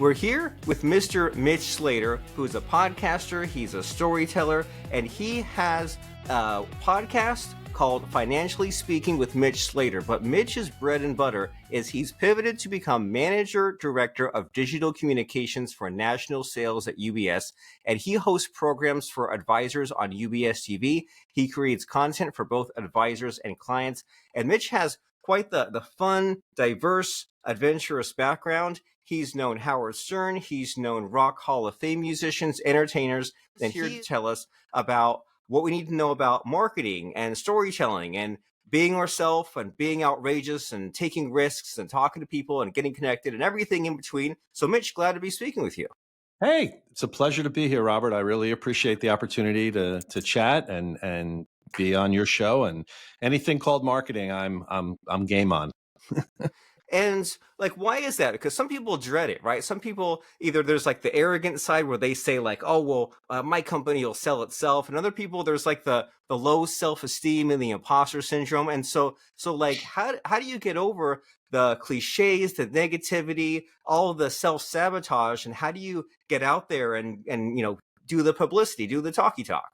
We're here with Mr. Mitch Slater, who's a podcaster, he's a storyteller, and he has a podcast called Financially Speaking with Mitch Slater. But Mitch's bread and butter is he's pivoted to become Manager Director of Digital Communications for National Sales at UBS, and he hosts programs for advisors on UBS TV. He creates content for both advisors and clients, and Mitch has quite the fun, diverse, adventurous background. He's known Howard Stern, he's known Rock Hall of Fame musicians, entertainers, and here to tell us about what we need to know about marketing and storytelling and being ourselves and being outrageous and taking risks and talking to people and getting connected and everything in between. So Mitch, glad to be speaking with you. Hey, it's a pleasure to be here, Robert. I really appreciate the opportunity to chat and be on your show, and anything called marketing, I'm game on. And like, why is that? Because some people dread it, right? Some people, either there's like the arrogant side where they say like, oh, well, my company will sell itself. And other people, there's like the low self-esteem and the imposter syndrome. And so like, how do you get over the cliches, the negativity, all of the self-sabotage? And how do you get out there and do the publicity, do the talky talk?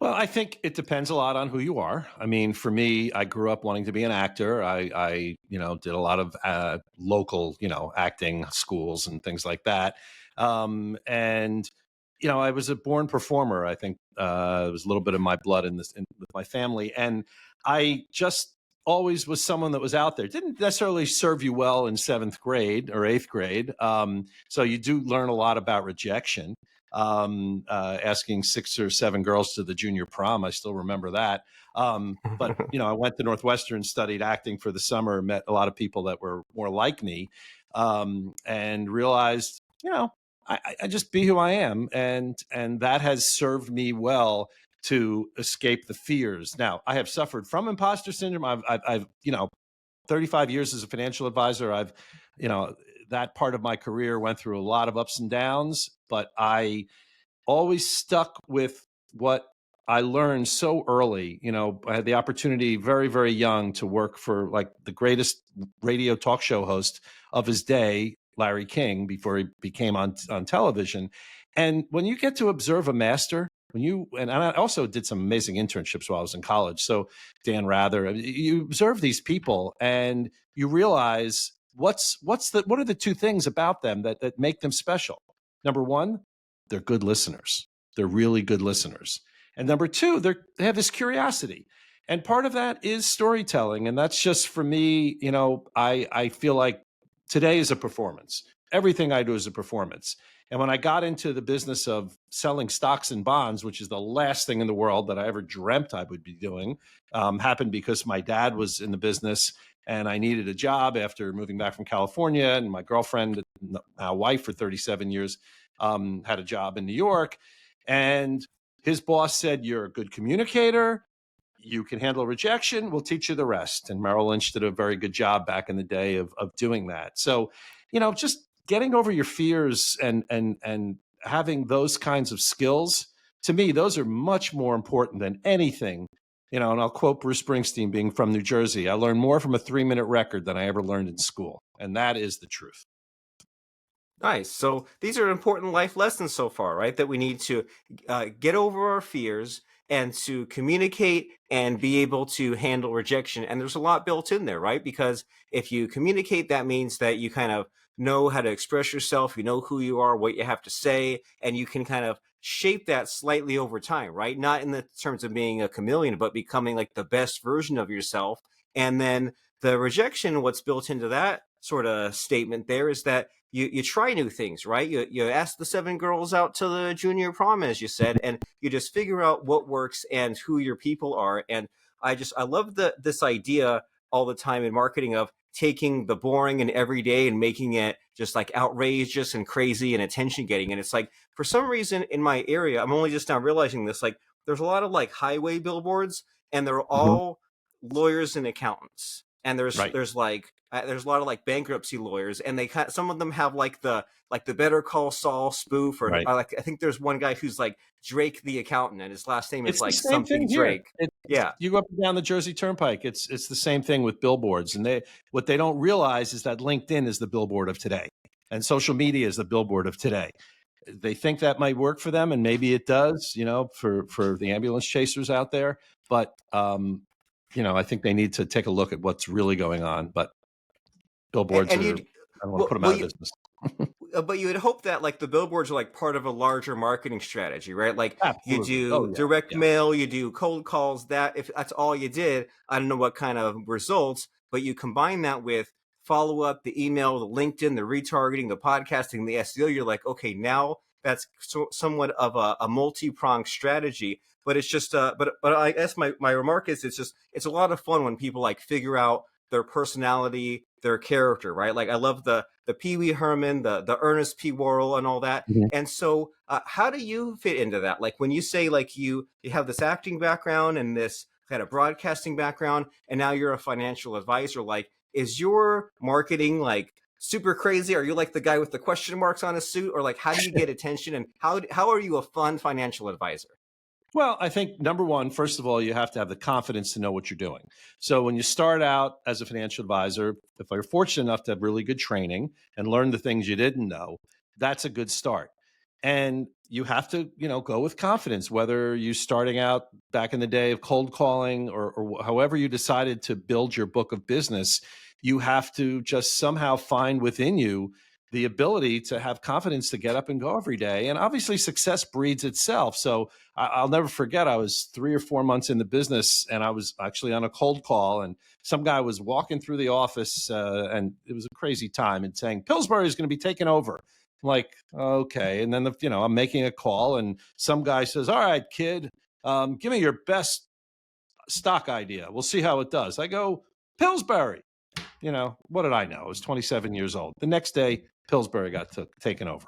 Well, I think it depends a lot on who you are. I mean, for me, I grew up wanting to be an actor. I did a lot of local, acting schools and things like that. And I was a born performer. I think it was a little bit of my blood with my family, and I just always was someone that was out there. Didn't necessarily serve you well in 7th grade or 8th grade. So you do learn a lot about rejection. Asking 6 or 7 girls to the junior prom. I still remember that. But, I went to Northwestern, studied acting for the summer, met a lot of people that were more like me, and realized, I just be who I am. And that has served me well to escape the fears. Now, I have suffered from imposter syndrome. I've 35 years as a financial advisor. I've, that part of my career went through a lot of ups and downs, but I always stuck with what I learned so early. I had the opportunity very, very young to work for like the greatest radio talk show host of his day, Larry King, before he became on television. And when you get to observe a master, and I also did some amazing internships while I was in college. So Dan Rather, you observe these people and you realize what are the 2 things about them that make them special? Number 1, they're good listeners. They're really good listeners. And number 2, they have this curiosity. And part of that is storytelling. And that's just for me, I feel like today is a performance. Everything I do is a performance. And when I got into the business of selling stocks and bonds, which is the last thing in the world that I ever dreamt I would be doing, happened because my dad was in the business and I needed a job after moving back from California. And my girlfriend, now wife for 37 years, had a job in New York. And his boss said, "You're a good communicator. You can handle rejection. We'll teach you the rest." And Merrill Lynch did a very good job back in the day of doing that. So, just getting over your fears and having those kinds of skills, to me, those are much more important than anything. And I'll quote Bruce Springsteen, being from New Jersey, "I learned more from a 3-minute record than I ever learned in school." And that is the truth. Nice. So these are important life lessons so far, right? That we need to get over our fears and to communicate and be able to handle rejection. And there's a lot built in there, right? Because if you communicate, that means that you kind of know how to express yourself, you know who you are, what you have to say, and you can kind of shape that slightly over time, right? Not in the terms of being a chameleon, but becoming like the best version of yourself. And then the rejection, what's built into that sort of statement there is that you try new things, right? You ask the 7 girls out to the junior prom, as you said, and you just figure out what works and who your people are. And I love this idea all the time in marketing of taking the boring and everyday and making it just like outrageous and crazy and attention getting. And it's like, for some reason in my area, I'm only just now realizing this, like there's a lot of like highway billboards and they're all lawyers and accountants. And there's a lot of like bankruptcy lawyers, and some of them have like the Better Call Saul spoof, or I think there's one guy who's like Drake the accountant, and his last name is like something Drake. Yeah, you go up and down the Jersey Turnpike. It's the same thing with billboards, and what they don't realize is that LinkedIn is the billboard of today. And social media is the billboard of today. They think that might work for them, and maybe it does, for the ambulance chasers out there. But I think they need to take a look at what's really going on. But billboards And are, you, I don't want to put well, them well, out of you, business. but you would hope that like the billboards are like part of a larger marketing strategy, right? Like you Absolutely. Oh do yeah. direct Yeah. mail, you do cold calls. That if that's all you did, I don't know what kind of results, but you combine that with follow up, the email, the LinkedIn, the retargeting, the podcasting, the SEO. You're like, okay, now that's somewhat of a multi pronged strategy. But it's just, but I guess my remark is it's a lot of fun when people like figure out their personality, their character, right? Like I love the Pee Wee Herman, the Ernest P. Worrell, and all that. Mhm. And so, how do you fit into that? Like when you say like you have this acting background and this kind of broadcasting background, and now you're a financial advisor. Like, is your marketing like super crazy? Are you like the guy with the question marks on his suit, or like how do you get attention? And how are you a fun financial advisor? Well, I think number one, first of all, you have to have the confidence to know what you're doing. So when you start out as a financial advisor, if you're fortunate enough to have really good training and learn the things you didn't know, that's a good start. And you have to, go with confidence, whether you're starting out back in the day of cold calling or however you decided to build your book of business, you have to just somehow find within you the ability to have confidence to get up and go every day. And obviously success breeds itself. So I'll never forget, I was 3 or 4 months in the business and I was actually on a cold call, and some guy was walking through the office and it was a crazy time, and saying Pillsbury is going to be taken over. I'm like, okay. And then, I'm making a call and some guy says, all right, kid, give me your best stock idea. We'll see how it does. I go, Pillsbury. What did I know? I was 27 years old. The next day, Pillsbury got taken over.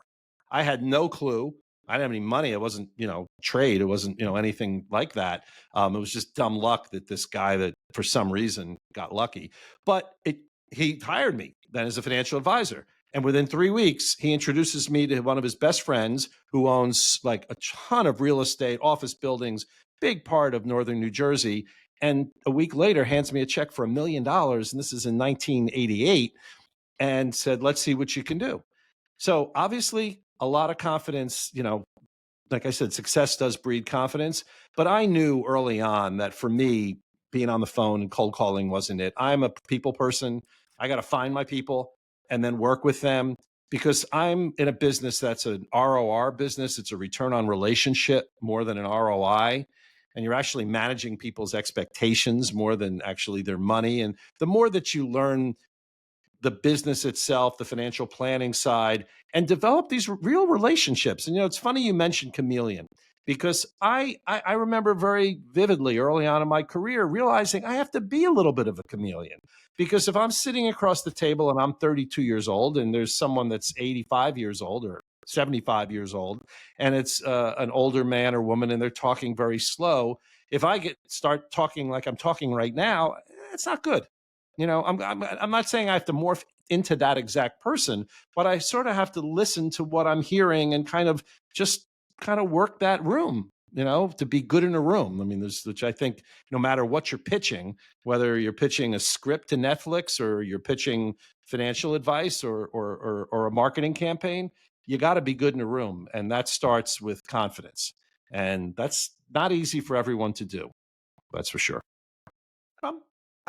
I had no clue. I didn't have any money. It wasn't, trade. It wasn't, anything like that. It was just dumb luck that this guy that for some reason got lucky. But he hired me then as a financial advisor. And within 3 weeks, he introduces me to one of his best friends who owns like a ton of real estate, office buildings, big part of northern New Jersey, and a week later hands me a check for $1 million, and this is in 1988, and said, let's see what you can do. So obviously a lot of confidence, like I said, success does breed confidence. But I knew early on that for me, being on the phone and cold calling wasn't it. I'm a people person. I got to find my people and then work with them, because I'm in a business that's an ROR business. It's a return on relationship more than an ROI. And you're actually managing people's expectations more than actually their money. And the more that you learn the business itself, the financial planning side, and develop these real relationships. And it's funny you mentioned chameleon, because I remember very vividly early on in my career realizing I have to be a little bit of a chameleon, because if I'm sitting across the table and I'm 32 years old and there's someone that's 85 years old or 75 years old, and it's an older man or woman and they're talking very slow, if I start talking like I'm talking right now, it's not good. I'm not saying I have to morph into that exact person, but I sort of have to listen to what I'm hearing and kind of work that room, to be good in a room. I mean, which I think no matter what you're pitching, whether you're pitching a script to Netflix or you're pitching financial advice or a marketing campaign, you got to be good in a room. And that starts with confidence. And that's not easy for everyone to do. That's for sure. Um,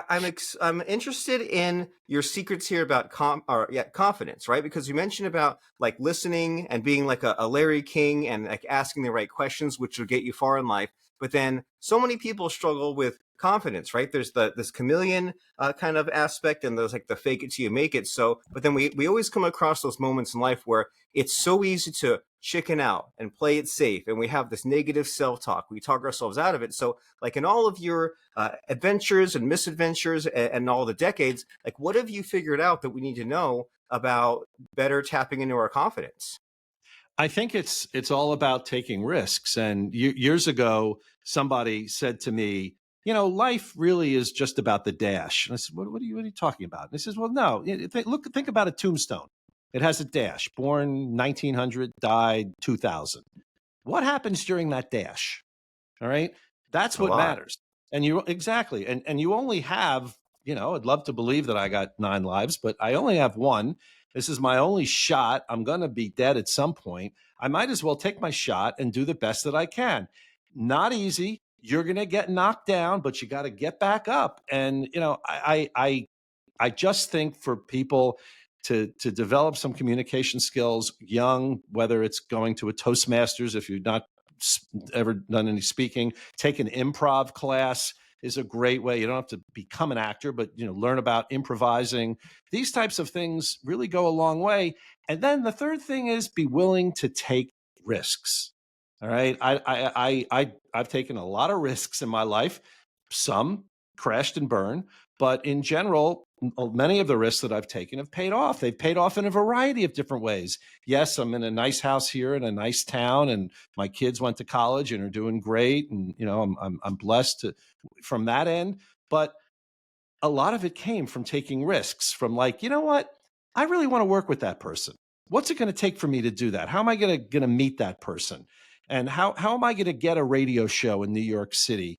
I'm interested in your secrets here about confidence, right? Because you mentioned about like listening and being like a Larry King and like asking the right questions, which will get you far in life. But then so many people struggle with confidence, right? There's this chameleon kind of aspect, and there's like the fake it till you make it. So, but then we always come across those moments in life where it's so easy to chicken out and play it safe, and we have this negative self-talk. We talk ourselves out of it. So, like in all of your adventures and misadventures and all the decades, like what have you figured out that we need to know about better tapping into our confidence? I think it's all about taking risks. And years ago, somebody said to me, life really is just about the dash. And I said, what are you talking about? And he says, well, no, think about a tombstone. It has a dash, born 1900, died 2000. What happens during that dash? All right. That's A what lot. matters. And you exactly. And you only have, I'd love to believe that I got 9 lives, but I only have one. This is my only shot. I'm going to be dead at some point. I might as well take my shot and do the best that I can. Not easy. You're going to get knocked down, but you got to get back up. And I just think for people to develop some communication skills young, whether it's going to a Toastmasters, if you've not ever done any speaking, take an improv class is a great way. You don't have to become an actor, but learn about improvising. These types of things really go a long way. And then the third thing is be willing to take risks. All right. I've taken a lot of risks in my life. Some crashed and burned, but in general, many of the risks that I've taken have paid off. They've paid off in a variety of different ways. Yes, I'm in a nice house here in a nice town, and my kids went to college and are doing great, and I'm blessed from that end. But a lot of it came from taking risks, from like, you know what? I really want to work with that person. What's it going to take for me to do that? How am I going to meet that person? And how am I going to get a radio show in New York City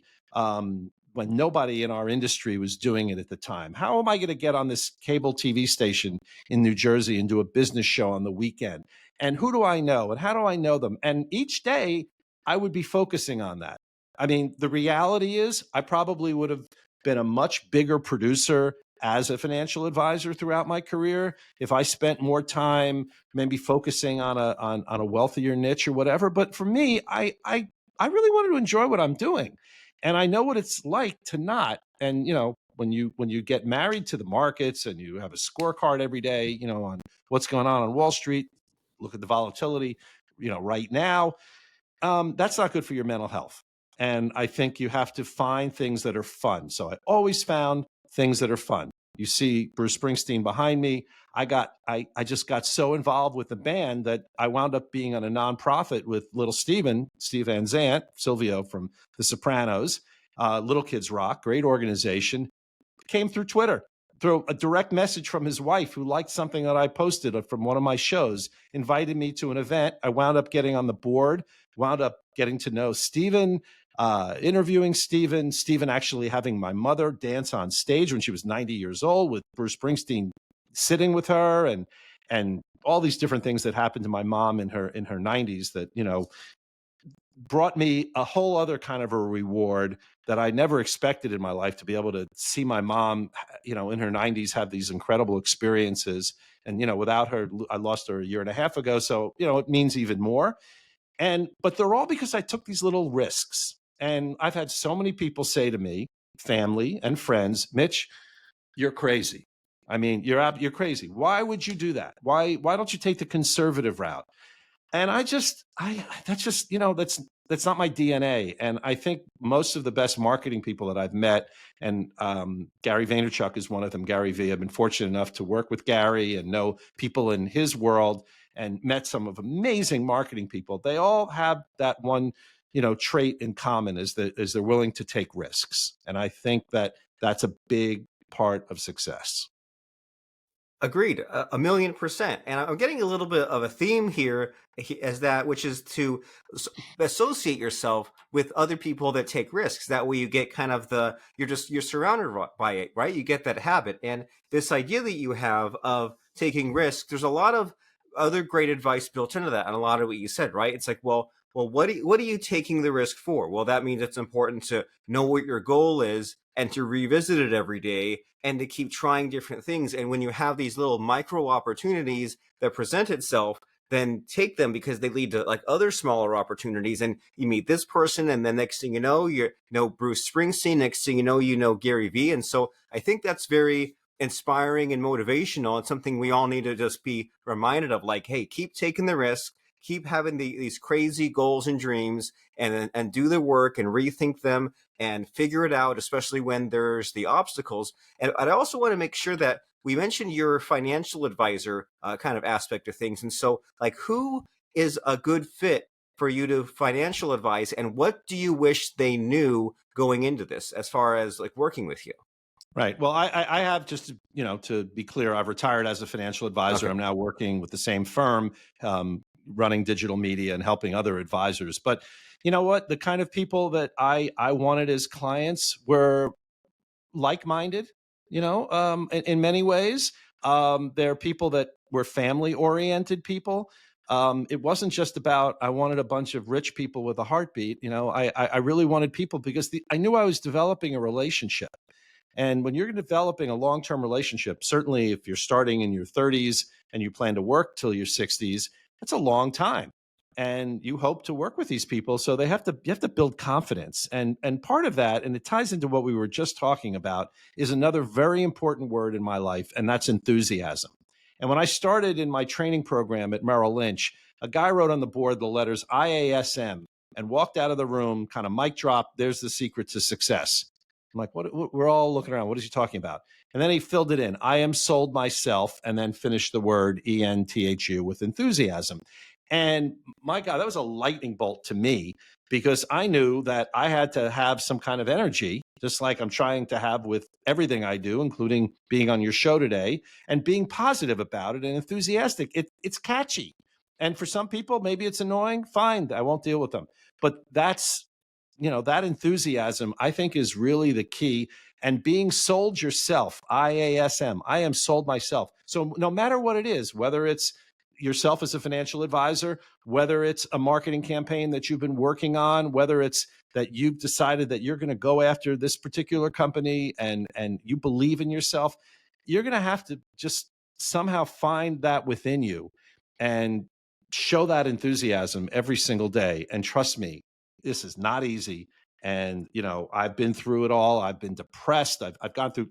when nobody in our industry was doing it at the time? How am I going to get on this cable TV station in New Jersey and do a business show on the weekend? And who do I know? And how do I know them? And each day I would be focusing on that. I mean, the reality is I probably would have been a much bigger producer as a financial advisor throughout my career if I spent more time maybe focusing on a wealthier niche or whatever. But for me, I really wanted to enjoy what I'm doing, and I know what it's like to not. And when you get married to the markets and you have a scorecard every day, on what's going on Wall Street, look at the volatility, right now, that's not good for your mental health. And I think you have to find things that are fun. So I always found things that are fun. You see Bruce Springsteen behind me. I just got so involved with the band that I wound up being on a nonprofit with little Steve Van Zandt, Silvio from The Sopranos, Little Kids Rock, great organization. Came through Twitter, through a direct message from his wife who liked something that I posted from one of my shows, invited me to an event. I wound up getting on the board, wound up getting to know Steven, interviewing Steven actually having my mother dance on stage when she was 90 years old with Bruce Springsteen sitting with her, and all these different things that happened to my mom in her 90s that, brought me a whole other kind of a reward that I never expected in my life, to be able to see my mom, in her 90s have these incredible experiences. And, without her, I lost her a year and a half ago. So, it means even more. But they're all because I took these little risks. And I've had so many people say to me, family and friends, Mitch, you're crazy. I mean, you're crazy. Why would you do that? Why don't you take the conservative route? And that's just, that's not my DNA. And I think most of the best marketing people that I've met, and Gary Vaynerchuk is one of them, Gary V. I've been fortunate enough to work with Gary and know people in his world and met some of amazing marketing people. They all have that one, trait in common, is that they're willing to take risks. And I think that that's a big part of success. Agreed, a million percent. And I'm getting a little bit of a theme here, as that, which is to associate yourself with other people that take risks. That way, you get kind of you're surrounded by it, right? You get that habit, and this idea that you have of taking risks. There's a lot of other great advice built into that, and a lot of what you said, right? It's like, well, what are you taking the risk for? Well, that means it's important to know what your goal is and to revisit it every day and to keep trying different things. And when you have these little micro opportunities that present itself, then take them, because they lead to like other smaller opportunities. And you meet this person, and then next thing you know Bruce Springsteen. Next thing you know Gary Vee. And so I think that's very inspiring and motivational. It's something we all need to just be reminded of. Like, hey, keep taking the risk, keep having these crazy goals and dreams, and do the work and rethink them and figure it out, especially when there's the obstacles. And I also want to make sure that we mentioned your financial advisor kind of aspect of things. And so, like, who is a good fit for you to financial advise, and what do you wish they knew going into this as far as like working with you? Right. Well, I have, just to be clear, I've retired as a financial advisor. Okay. I'm now working with the same firm, running digital media and helping other advisors. But you know what? The kind of people that I wanted as clients were like-minded, in many ways. They're people that were family oriented people. It wasn't just about I wanted a bunch of rich people with a heartbeat. I really wanted people because I knew I was developing a relationship. And when you're developing a long term relationship, certainly if you're starting in your 30s and you plan to work till your 60s, that's a long time. And you hope to work with these people. So you have to build confidence. And part of that, and it ties into what we were just talking about, is another very important word in my life, and that's enthusiasm. And when I started in my training program at Merrill Lynch, a guy wrote on the board the letters IASM and walked out of the room, kind of mic drop. There's the secret to success. I'm like, what? We're all looking around. What is he talking about? And then he filled it in. I am sold myself, and then finished the word ENTHU with enthusiasm. And my God, that was a lightning bolt to me because I knew that I had to have some kind of energy, just like I'm trying to have with everything I do, including being on your show today and being positive about it and enthusiastic. It's catchy. And for some people, maybe it's annoying. Fine, I won't deal with them. But that enthusiasm, I think, is really the key. And being sold yourself, IASM, I am sold myself. So no matter what it is, whether it's yourself as a financial advisor, whether it's a marketing campaign that you've been working on, whether it's that you've decided that you're going to go after this particular company and you believe in yourself, you're going to have to just somehow find that within you and show that enthusiasm every single day. And trust me, this is not easy. And, I've been through it all. I've been depressed. I've gone through,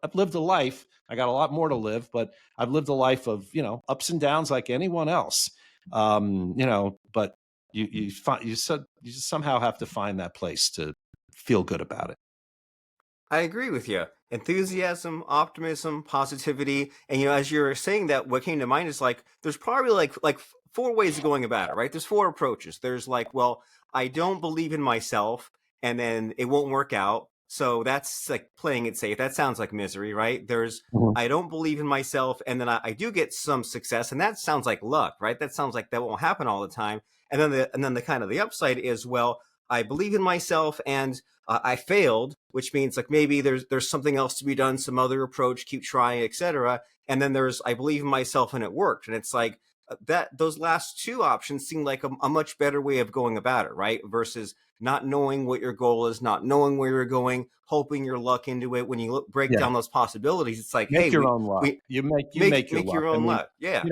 I've lived a life. I got a lot more to live, but I've lived a life of, ups and downs like anyone else. But you somehow have to find that place to feel good about it. I agree with you. Enthusiasm, optimism, positivity, and as you're saying that, what came to mind is like there's probably like four ways of going about it, right? There's four approaches. There's like, well, I don't believe in myself, and then it won't work out. So that's like playing it safe. That sounds like misery, right? There's Mhm. I don't believe in myself, and then I do get some success, and that sounds like luck, right? That sounds like that won't happen all the time. And then the kind of the upside is, well, I believe in myself, and I failed, which means like maybe there's something else to be done, some other approach, keep trying, etc. And then there's I believe in myself and it worked, and it's like that. Those last two options seem like a much better way of going about it, right? Versus not knowing what your goal is, not knowing where you're going, hoping your luck into it. When you break Yeah. down those possibilities, it's like, hey, Make your we own luck. we You make your make luck. your I own mean, luck. Yeah,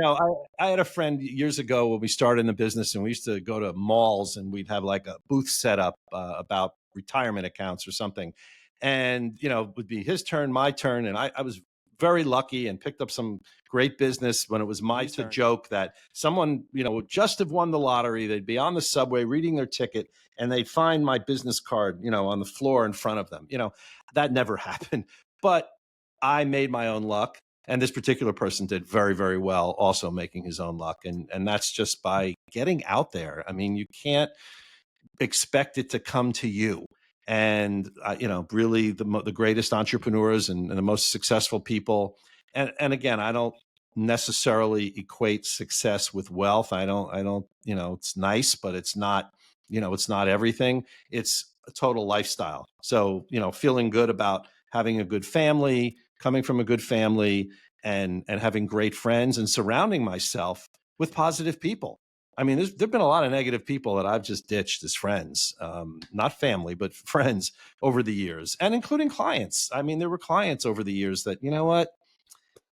I had a friend years ago when we started in the business, and we used to go to malls and we'd have like a booth set up about retirement accounts or something. And, it would be his turn, my turn. And I was very lucky and picked up some great business when it was my to joke that someone, would just have won the lottery. They'd be on the subway reading their ticket and they'd find my business card, on the floor in front of them. That never happened. But I made my own luck. And this particular person did very, very well, also making his own luck. And that's just by getting out there. I mean, you can't expect it to come to you. And really, the greatest entrepreneurs and the most successful people. And again, I don't necessarily equate success with wealth. I don't. It's nice, but it's not. It's not everything. It's a total lifestyle. So feeling good about having a good family, coming from a good family, and having great friends, and surrounding myself with positive people. I mean, there've been a lot of negative people that I've just ditched as friends, not family, but friends over the years, and including clients. I mean, there were clients over the years that, you know what,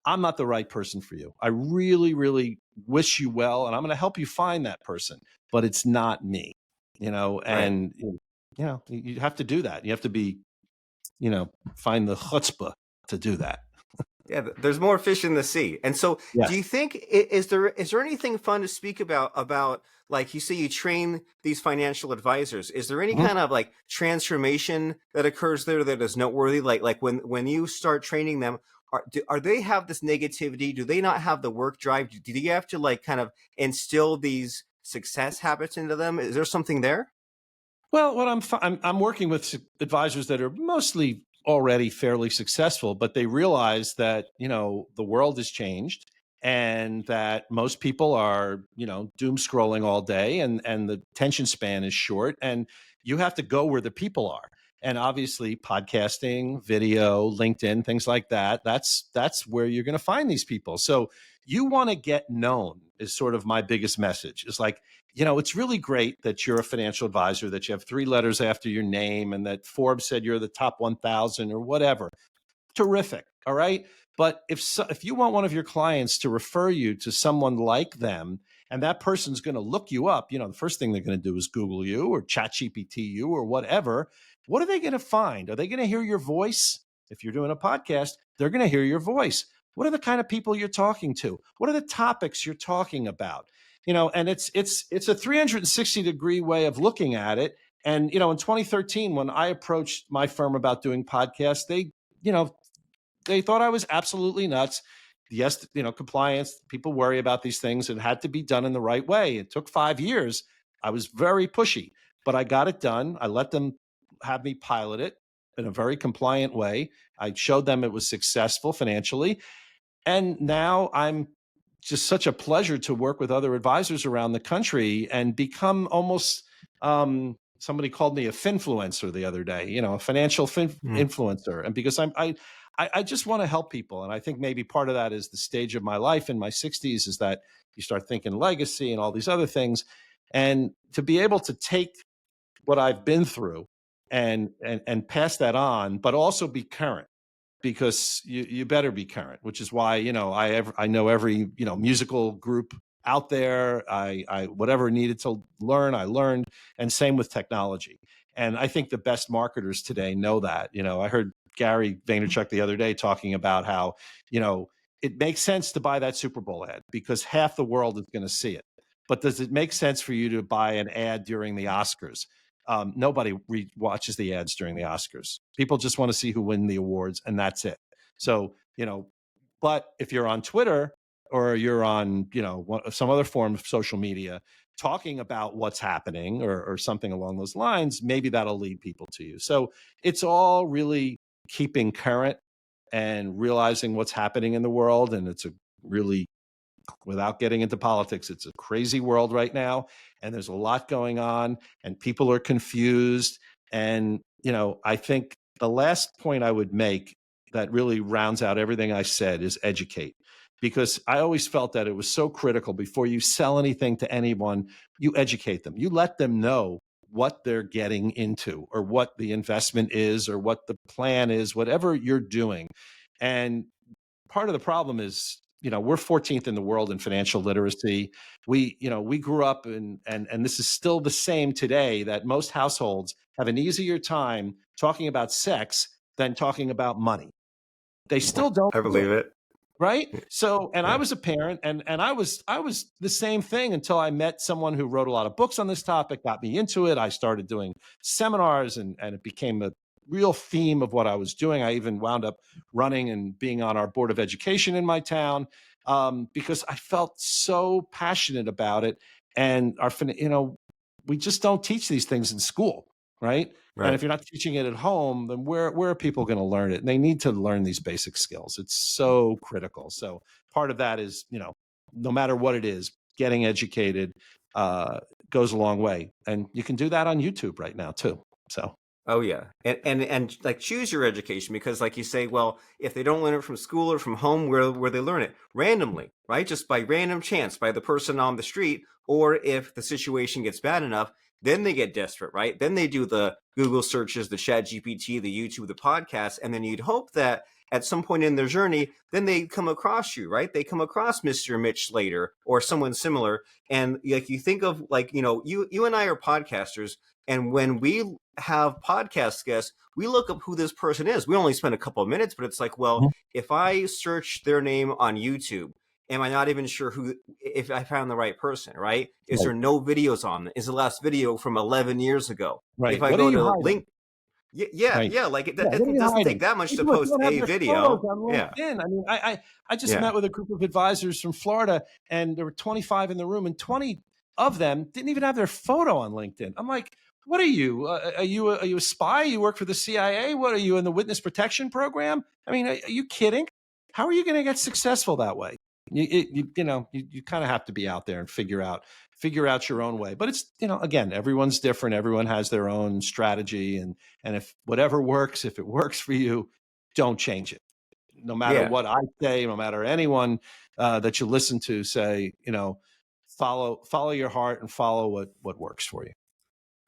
I'm not the right person for you. I really, really wish you well, and I'm going to help you find that person, but it's not me. right. And you have to do that. You have to be, find the chutzpah to do that. Yeah, there's more fish in the sea. And so, do Yes. you think is there anything fun to speak about like you say you train these financial advisors? Is there any Mhm. kind of like transformation that occurs there that is noteworthy? Like when you start training them, are they have this negativity? Do they not have the work drive? Do you have to like kind of instill these success habits into them? Is there something there? Well, what I'm working with advisors that are mostly already fairly successful, but they realize that the world has changed, and that most people are doom scrolling all day, and the attention span is short, and you have to go where the people are. And obviously podcasting, video, LinkedIn, things like that. That's where you're going to find these people. So you want to get known is sort of my biggest message. It's like, it's really great that you're a financial advisor, that you have 3 letters after your name, and that Forbes said you're the top 1,000 or whatever. Terrific. All right. But if you want one of your clients to refer you to someone like them, and that person's going to look you up, the first thing they're going to do is Google you or chat GPT you or whatever. What are they going to find? Are they going to hear your voice? If you're doing a podcast, they're going to hear your voice. What are the kind of people you're talking to? What are the topics you're talking about? And it's a 360-degree way of looking at it. And in 2013, when I approached my firm about doing podcasts, you know, they thought I was absolutely nuts. Yes, compliance, people worry about these things. It had to be done in the right way. It took 5 years. I was very pushy, but I got it done. I let them have me pilot it in a very compliant way. I showed them it was successful financially. And now I'm just such a pleasure to work with other advisors around the country and become almost, somebody called me a finfluencer the other day, a financial Mm. influencer. And because I just want to help people. And I think maybe part of that is the stage of my life in my 60s is that you start thinking legacy and all these other things. And to be able to take what I've been through and pass that on, but also be current, because you better be current, which is why, I know every, musical group out there. I whatever needed to learn, I learned, and same with technology. And I think the best marketers today know that. I heard Gary Vaynerchuk the other day talking about how, it makes sense to buy that Super Bowl ad because half the world is going to see it. But does it make sense for you to buy an ad during the Oscars? Nobody watches the ads during the Oscars. People just want to see who win the awards, and that's it. So, but if you're on Twitter or you're on, some other form of social media talking about what's happening or something along those lines, maybe that'll lead people to you. So it's all really keeping current and realizing what's happening in the world. And it's a really, without getting into politics, it's a crazy world right now. And there's a lot going on and people are confused. And, I think the last point I would make that really rounds out everything I said is educate. Because I always felt that it was so critical before you sell anything to anyone, you educate them. You let them know what they're getting into or what the investment is or what the plan is, whatever you're doing. And part of the problem is, we're 14th in the world in financial literacy. We grew up and this is still the same today, that most households have an easier time talking about sex than talking about money. They still don't I do it. believe it. Right. So, and I Yeah. was a parent and I was the same thing until I met someone who wrote a lot of books on this topic, got me into it. I started doing seminars and it became a real theme of what I was doing. I even wound up running and being on our board of education in my town, because I felt so passionate about it. And we just don't teach these things in school. Right. And Right. if you're not teaching it at home, then where are people going to learn it? And they need to learn these basic skills. It's so critical. So part of that is, no matter what it is, getting educated goes a long way. And you can do that on YouTube right now too. So Oh yeah, and like choose your education because, like you say, well, if they don't learn it from school or from home, where they learn it randomly, right? Just by random chance, by the person on the street, or if the situation gets bad enough, then they get desperate, right? Then they do the Google searches, the Chat GPT, the YouTube, the podcast, and then you'd hope that at some point in their journey, then they come across you, right? They come across Mr. Mitch Slater or someone similar, and like you think of like you and I are podcasters. And when we have podcast guests, we look up who this person is. We only spend a couple of minutes, but it's like, well, Mhm. if I search their name on YouTube, am I not even sure if I found the right person, right? Is Right. there no videos on it? Is the last video from 11 years ago? If Right. I What are go you to hiding? link, yeah, Right. yeah, like Yeah. What are it you doesn't take hiding? that much to People post don't have a their photos video. on Yeah, LinkedIn. I mean, I just yeah. met with a group of advisors from Florida, and there were 25 in the room, and 20 of them didn't even have their photo on LinkedIn. I'm like, what are you? Are you a spy? You work for the CIA? What are you in the witness protection program? I mean, are you kidding? How are you going to get successful that way? You kind of have to be out there and figure out your own way. But it's, again, everyone's different. Everyone has their own strategy, and if whatever works, if it works for you, don't change it. No matter Yeah. what I say, no matter anyone that you listen to say, follow your heart and follow what works for you.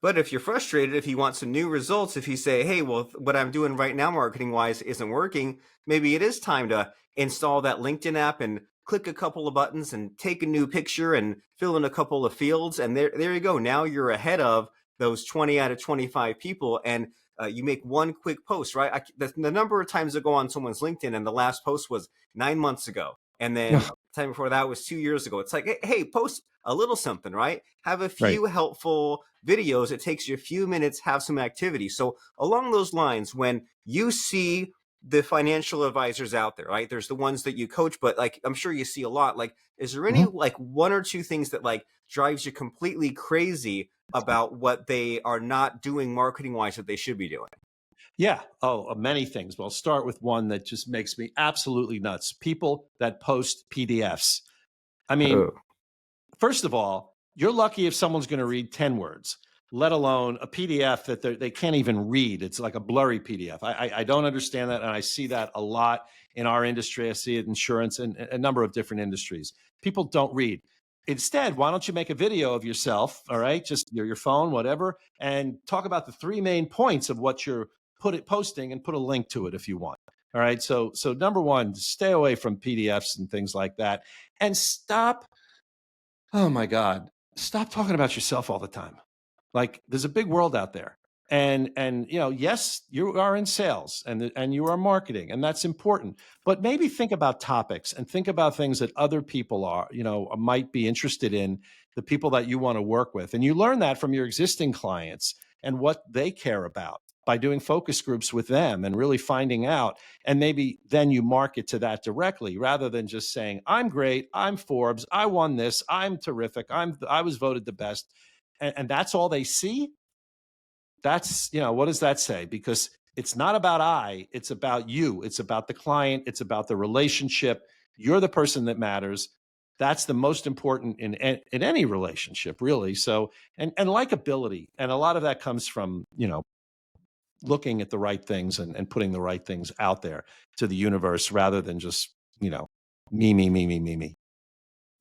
But if you're frustrated, if you want some new results, if you say, hey, well, what I'm doing right now, marketing wise, isn't working, maybe it is time to install that LinkedIn app and click a couple of buttons and take a new picture and fill in a couple of fields. And there you go. Now you're ahead of those 20 out of 25 people. And you make one quick post, right? The number of times I go on someone's LinkedIn and the last post was 9 months ago. And then Yeah. the time before that was 2 years ago. It's like, hey, post a little something, right? Have a Right. few helpful videos. It takes you a few minutes, have some activity. So along those lines, when you see the financial advisors out there, right? There's the ones that you coach, but like I'm sure you see a lot. Like, is there any Mhm. like one or two things that like drives you completely crazy about what they are not doing marketing wise that they should be doing? Yeah. Oh, many things. Well, I'll start with one that just makes me absolutely nuts. People that post PDFs. I mean, Oh, first of all, you're lucky if someone's going to read 10 words, let alone a PDF that they can't even read. It's like a blurry PDF. I don't understand that. And I see that a lot in our industry. I see it in insurance and a number of different industries. People don't read. Instead, why don't you make a video of yourself, all right? Just your phone, whatever, and talk about the three main points of what you're posting and put a link to it if you want. All right. So number one, stay away from PDFs and things like that. And stop. Oh my God. Stop talking about yourself all the time. Like there's a big world out there. And yes, you are in sales and you are marketing, and that's important. But maybe think about topics and think about things that other people might be interested in, the people that you want to work with. And you learn that from your existing clients and what they care about by doing focus groups with them and really finding out. And maybe then you market to that directly rather than just saying, I'm great, I'm Forbes, I won this, I'm terrific, I was voted the best. And that's all they see. That's, what does that say? Because it's not about it's about you. It's about the client. It's about the relationship. You're the person that matters. That's the most important in any relationship, really. So, and likability. And a lot of that comes from, looking at the right things and putting the right things out there to the universe rather than just, me, me, me, me, me, me.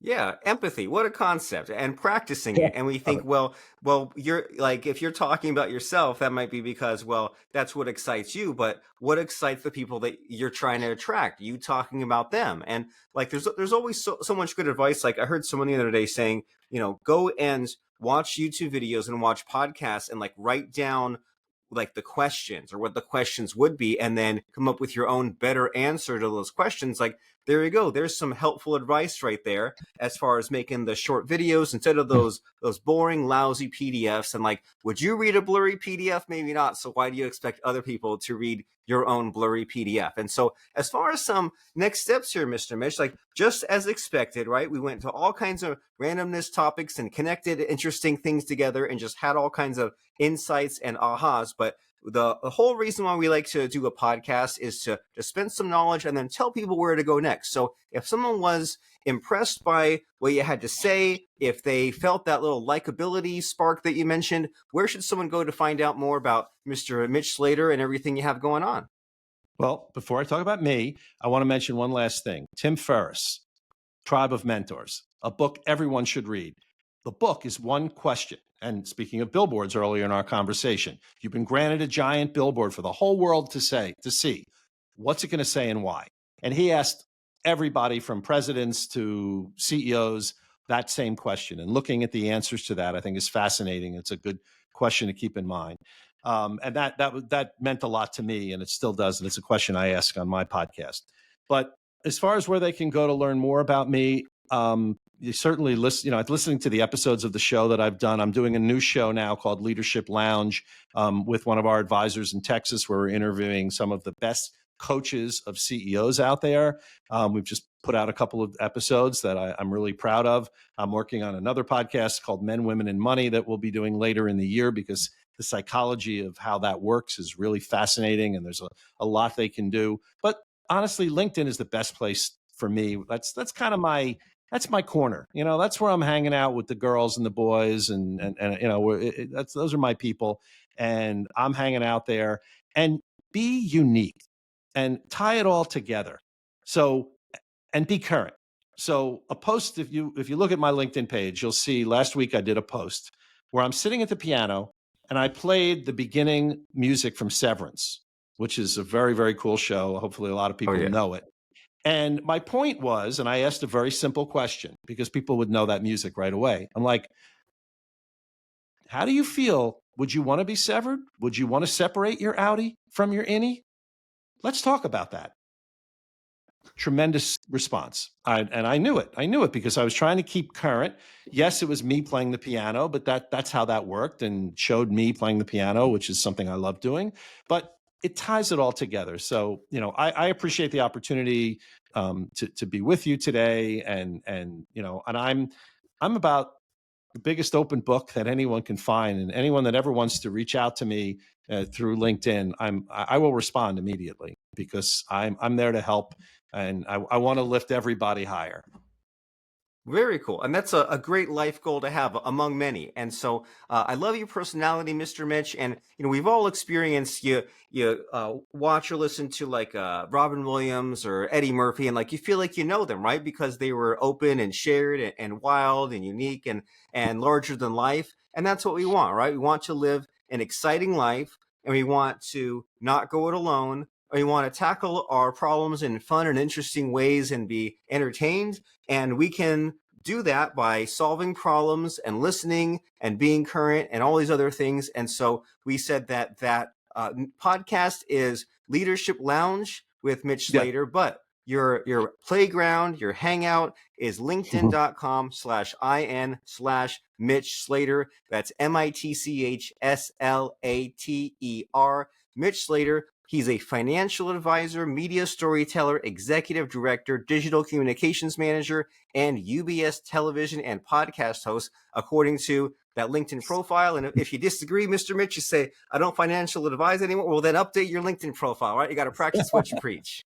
yeah, empathy. What a concept. And practicing Yeah. it. And we Love think, it. well, you're like if you're talking about yourself, that might be because, well, that's what excites you, but what excites the people that you're trying to attract? You talking about them. And like there's always so much good advice. Like I heard someone the other day saying, go and watch YouTube videos and watch podcasts and like write down like the questions or what the questions would be and then come up with your own better answer to those questions. Like there you go, there's some helpful advice right there as far as making the short videos instead of those boring lousy PDFs. And like, would you read a blurry PDF? Maybe not. So why do you expect other people to read your own blurry PDF? And so as far as some next steps here, Mr. Mitch, like just as expected, right? We went to all kinds of randomness topics and connected interesting things together and just had all kinds of insights and ahas. But the whole reason why we like to do a podcast is to dispense some knowledge and then tell people where to go next. So if someone was impressed by what you had to say, if they felt that little likability spark that you mentioned, where should someone go to find out more about Mr. Mitch Slater and everything you have going on? Well, before I talk about me, I want to mention one last thing. Tim Ferriss, Tribe of Mentors, a book everyone should read. The book is one question. And speaking of billboards earlier in our conversation, you've been granted a giant billboard for the whole world to see. What's it going to say and why? And he asked everybody from presidents to CEOs that same question. And looking at the answers to that, I think is fascinating. It's a good question to keep in mind. And that meant a lot to me, and it still does. And it's a question I ask on my podcast. But as far as where they can go to learn more about me, you certainly listening to the episodes of the show that I've done. I'm doing a new show now called Leadership Lounge with one of our advisors in Texas, where we're interviewing some of the best coaches of CEOs out there. We've just put out a couple of episodes that I'm really proud of. I'm working on another podcast called Men, Women, and Money that we'll be doing later in the year because the psychology of how that works is really fascinating and there's a lot they can do. But honestly, LinkedIn is the best place for me. That's kind of that's my corner. That's where I'm hanging out with the girls and the boys, and that's those are my people, and I'm hanging out there. And be unique and tie it all together. So and be current. So a post, if you look at my LinkedIn page, you'll see last week I did a post where I'm sitting at the piano and I played the beginning music from Severance, which is a very, very cool show. Hopefully a lot of Oh people yeah. know it. And my point was, and I asked a very simple question because people would know that music right away. I'm like, how do you feel? Would you want to be severed? Would you want to separate your outie from your innie? Let's talk about that. Tremendous response. And I knew it. I knew it because I was trying to keep current. Yes, it was me playing the piano, but that's how that worked, and showed me playing the piano, which is something I love doing. But it ties it all together. So, I appreciate the opportunity to be with you today, and I'm about the biggest open book that anyone can find, and anyone that ever wants to reach out to me through LinkedIn, I will respond immediately because I'm there to help, and I want to lift everybody higher. Very cool. And that's a great life goal to have among many. And so I love your personality, Mr. Mitch. And, we've all experienced you watch or listen to like Robin Williams or Eddie Murphy, and like you feel like you know them, right? Because they were open and shared and wild and unique and larger than life. And that's what we want, right? We want to live an exciting life, and we want to not go it alone. And we want to tackle our problems in fun and interesting ways and be entertained, and we can do that by solving problems and listening and being current and all these other things. And so we said that podcast is Leadership Lounge with Mitch Yeah. Slater, but your playground, your hangout is linkedin.com/in/Mitch Slater. That's MITCHSLATER. Mitch Slater. He's a financial advisor, media storyteller, executive director, digital communications manager, and UBS television and podcast host, according to that LinkedIn profile. And if you disagree, Mr. Mitch, you say, I don't financial advise anymore. Well, then update your LinkedIn profile, right? You got to practice what you preach.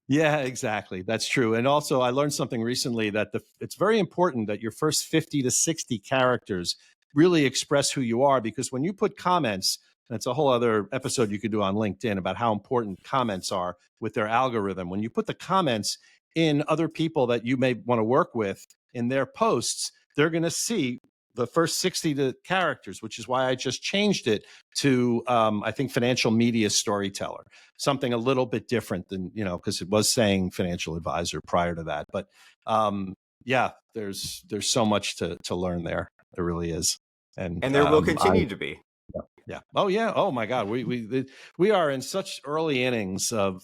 Yeah, exactly. That's true. And also, I learned something recently that it's very important that your first 50 to 60 characters really express who you are, because when you put comments, that's a whole other episode you could do on LinkedIn about how important comments are with their algorithm. When you put the comments in other people that you may want to work with in their posts, they're going to see the first 60 to characters, which is why I just changed it to, I think, financial media storyteller, something a little bit different than, because it was saying financial advisor prior to that. But yeah, there's so much to learn there. There really is. And And there will continue to be. yeah. Oh yeah. Oh my God. We are in such early innings of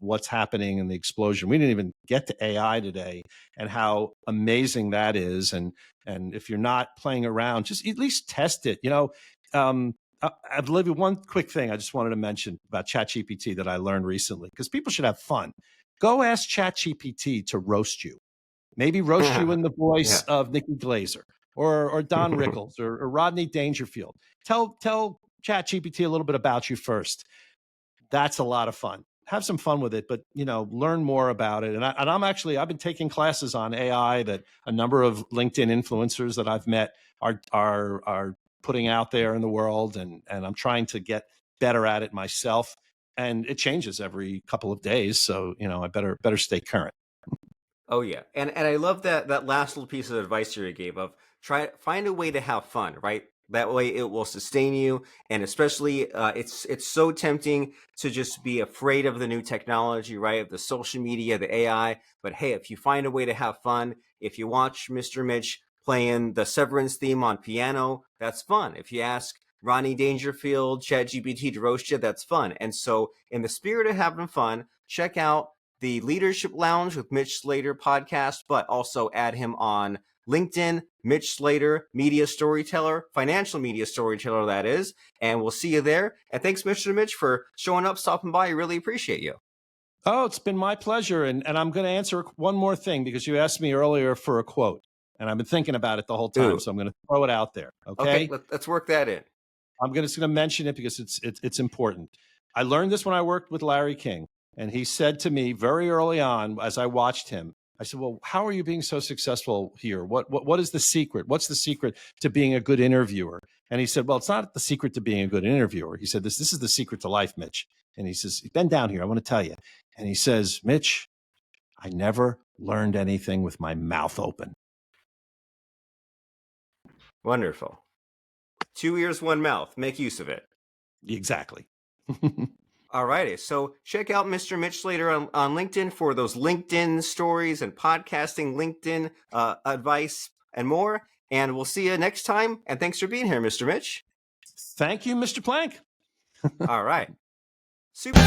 what's happening in the explosion. We didn't even get to AI today and how amazing that is. And if you're not playing around, just at least test it. I've lived with one quick thing I just wanted to mention about ChatGPT that I learned recently, because people should have fun. Go ask ChatGPT to roast you. Maybe roast you in the voice Yeah. of Nikki Glazer or Don Rickles or Rodney Dangerfield. Tell ChatGPT a little bit about you first. That's a lot of fun. Have some fun with it, but learn more about it. And I've been taking classes on AI that a number of LinkedIn influencers that I've met are putting out there in the world, and I'm trying to get better at it myself. And it changes every couple of days, so I better stay current. Oh yeah, and I love that last little piece of advice you gave of find a way to have fun, right? That way it will sustain you, and especially it's so tempting to just be afraid of the new technology, right? Of the social media, the AI. But hey, if you find a way to have fun, if you watch Mr. Mitch playing the Severance theme on piano, that's fun. If you ask Ronnie Dangerfield, ChatGPT to roast you, that's fun. And so, in the spirit of having fun, check out the Leadership Lounge with Mitch Slater podcast, but also add him on LinkedIn, Mitch Slater, media storyteller, financial media storyteller, that is. And we'll see you there. And thanks, Mr. Mitch, for showing up, stopping by. I really appreciate you. Oh, it's been my pleasure. And I'm going to answer one more thing, because you asked me earlier for a quote, and I've been thinking about it the whole time. Ooh, So I'm going to throw it out there. okay, Okay. let's work that in. I'm just going to mention it because it's important. I learned this when I worked with Larry King. And he said to me very early on, as I watched him, I said, well, how are you being so successful here? What is the secret? What's the secret to being a good interviewer? And he said, well, it's not the secret to being a good interviewer. He said, this is the secret to life, Mitch. And he says, bend down here. I want to tell you. And he says, Mitch, I never learned anything with my mouth open. Wonderful. 2 ears, one mouth. Make use of it. Exactly. All righty. So check out Mr. Mitch Slater on LinkedIn for those LinkedIn stories and podcasting, LinkedIn advice, and more. And we'll see you next time. And thanks for being here, Mr. Mitch. Thank you, Mr. Plank. All right. Super.